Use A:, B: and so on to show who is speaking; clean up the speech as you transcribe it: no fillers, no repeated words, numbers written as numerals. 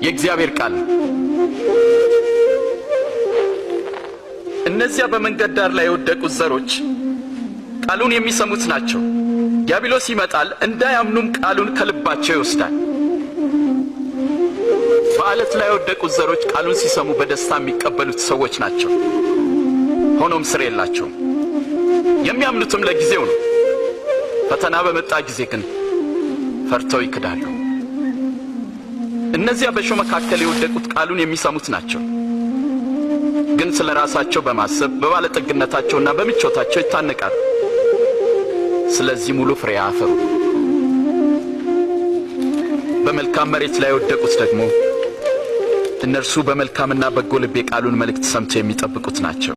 A: የእግዚአብሔር ቃል። እነዚያ በመንገድ ዳር ላይ የወደቁት ዘሮች ቃሉን የሚሰሙት ናቸው። ዲያብሎስ ይመጣል፣ እንዳያምኑም ቃሉን ከልባቸው ይወስዳል። በዓለት ላይ የወደቁት ዘሮች ቃሉን ሲሰሙ በደስታ የሚቀበሉት ሰዎች ናቸው። ሆኖም ስር የላቸውም። የሚያምኑትም ለጊዜው ነው። ፈተና በመጣ ጊዜ ግን ፈርተው ይክዳሉ። እነዚያ በእሾህ መካከል የወደቁት ቃሉን የሚሰሙት ናቸው፣ ግን ስለ ራሳቸው በማሰብ በባለጠግነታቸውና በምቾታቸው ይታነቃሉ። ስለዚህ ሙሉ ፍሬ አያፈሩ። በመልካም መሬት ላይ የወደቁት ደግሞ እነርሱ በመልካምና በጎ ልብ የቃሉን መልእክት ሰምተው የሚጠብቁት ናቸው።